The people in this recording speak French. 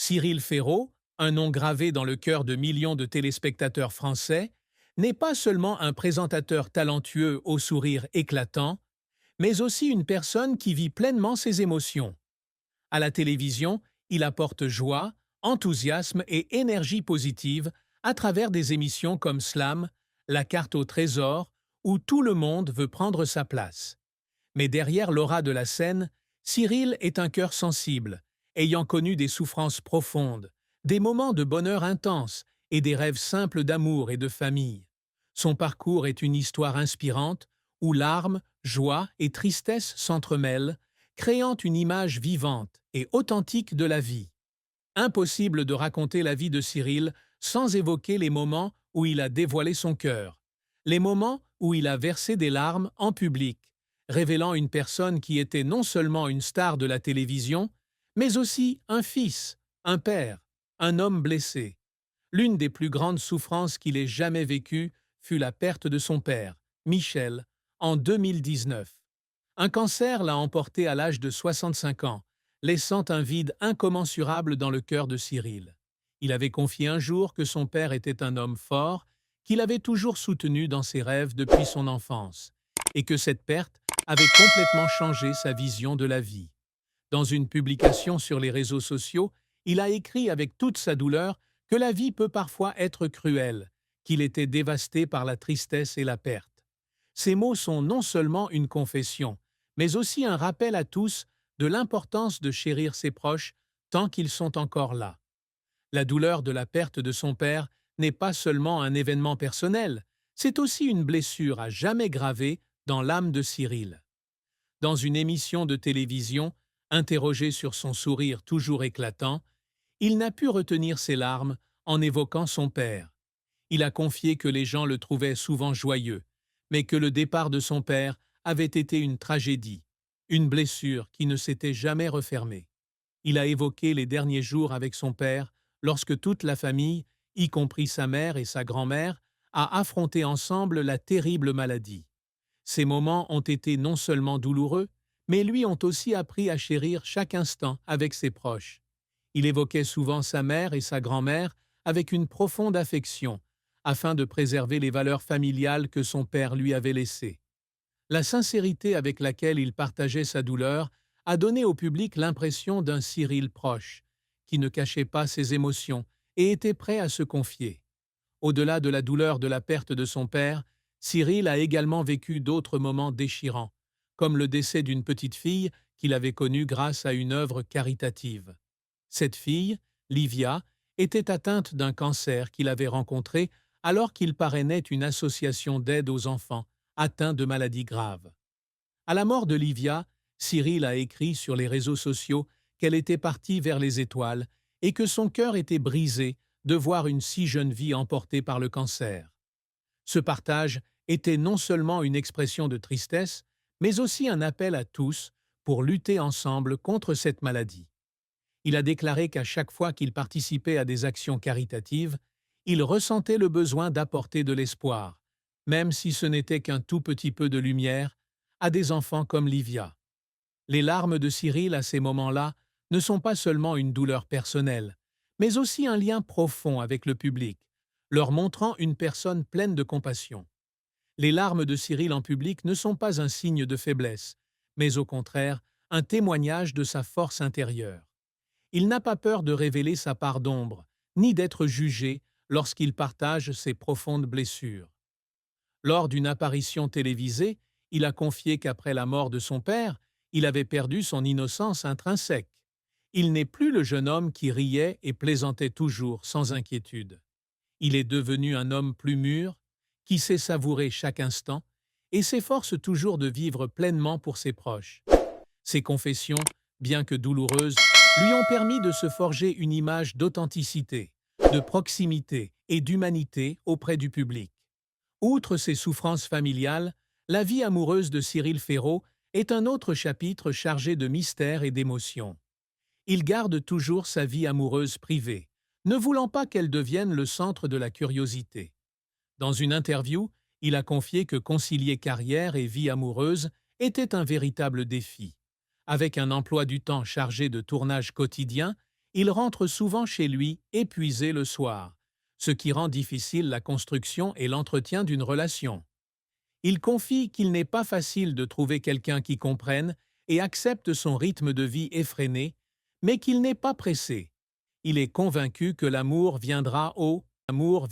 Cyril Ferraud, un nom gravé dans le cœur de millions de téléspectateurs français, n'est pas seulement un présentateur talentueux au sourire éclatant, mais aussi une personne qui vit pleinement ses émotions. À la télévision, il apporte joie, enthousiasme et énergie positive à travers des émissions comme Slam, La carte au trésor, où tout le monde veut prendre sa place. Mais derrière l'aura de la scène, Cyril est un cœur sensible, ayant connu des souffrances profondes, des moments de bonheur intense et des rêves simples d'amour et de famille. Son parcours est une histoire inspirante où larmes, joie et tristesse s'entremêlent, créant une image vivante et authentique de la vie. Impossible de raconter la vie de Cyril sans évoquer les moments où il a dévoilé son cœur, les moments où il a versé des larmes en public, révélant une personne qui était non seulement une star de la télévision, mais aussi un fils, un père, un homme blessé. L'une des plus grandes souffrances qu'il ait jamais vécues fut la perte de son père, Michel, en 2019. Un cancer l'a emporté à l'âge de 65 ans, laissant un vide incommensurable dans le cœur de Cyril. Il avait confié un jour que son père était un homme fort, qu'il avait toujours soutenu dans ses rêves depuis son enfance, et que cette perte avait complètement changé sa vision de la vie. Dans une publication sur les réseaux sociaux, il a écrit avec toute sa douleur que la vie peut parfois être cruelle, qu'il était dévasté par la tristesse et la perte. Ces mots sont non seulement une confession, mais aussi un rappel à tous de l'importance de chérir ses proches tant qu'ils sont encore là. La douleur de la perte de son père n'est pas seulement un événement personnel, c'est aussi une blessure à jamais gravée dans l'âme de Cyril. Dans une émission de télévision, interrogé sur son sourire toujours éclatant, il n'a pu retenir ses larmes en évoquant son père. Il a confié que les gens le trouvaient souvent joyeux, mais que le départ de son père avait été une tragédie, une blessure qui ne s'était jamais refermée. Il a évoqué les derniers jours avec son père lorsque toute la famille, y compris sa mère et sa grand-mère, a affronté ensemble la terrible maladie. Ces moments ont été non seulement douloureux, mais lui ont aussi appris à chérir chaque instant avec ses proches. Il évoquait souvent sa mère et sa grand-mère avec une profonde affection, afin de préserver les valeurs familiales que son père lui avait laissées. La sincérité avec laquelle il partageait sa douleur a donné au public l'impression d'un Cyril proche, qui ne cachait pas ses émotions et était prêt à se confier. Au-delà de la douleur de la perte de son père, Cyril a également vécu d'autres moments déchirants, comme le décès d'une petite fille qu'il avait connue grâce à une œuvre caritative. Cette fille, Livia, était atteinte d'un cancer qu'il avait rencontré alors qu'il parrainait une association d'aide aux enfants atteints de maladies graves. À la mort de Livia, Cyril a écrit sur les réseaux sociaux qu'elle était partie vers les étoiles et que son cœur était brisé de voir une si jeune vie emportée par le cancer. Ce partage était non seulement une expression de tristesse, mais aussi un appel à tous pour lutter ensemble contre cette maladie. Il a déclaré qu'à chaque fois qu'il participait à des actions caritatives, il ressentait le besoin d'apporter de l'espoir, même si ce n'était qu'un tout petit peu de lumière, à des enfants comme Livia. Les larmes de Cyril à ces moments-là ne sont pas seulement une douleur personnelle, mais aussi un lien profond avec le public, leur montrant une personne pleine de compassion. Les larmes de Cyril en public ne sont pas un signe de faiblesse, mais au contraire un témoignage de sa force intérieure. Il n'a pas peur de révéler sa part d'ombre, ni d'être jugé lorsqu'il partage ses profondes blessures. Lors d'une apparition télévisée, il a confié qu'après la mort de son père, il avait perdu son innocence intrinsèque. Il n'est plus le jeune homme qui riait et plaisantait toujours sans inquiétude. Il est devenu un homme plus mûr, qui sait savourer chaque instant et s'efforce toujours de vivre pleinement pour ses proches. Ses confessions, bien que douloureuses, lui ont permis de se forger une image d'authenticité, de proximité et d'humanité auprès du public. Outre ses souffrances familiales, la vie amoureuse de Cyril Ferraud est un autre chapitre chargé de mystère et d'émotions. Il garde toujours sa vie amoureuse privée, ne voulant pas qu'elle devienne le centre de la curiosité. Dans une interview, il a confié que concilier carrière et vie amoureuse était un véritable défi. Avec un emploi du temps chargé de tournages quotidiens, il rentre souvent chez lui épuisé le soir, ce qui rend difficile la construction et l'entretien d'une relation. Il confie qu'il n'est pas facile de trouver quelqu'un qui comprenne et accepte son rythme de vie effréné, mais qu'il n'est pas pressé. Il est convaincu que l'amour viendra au amour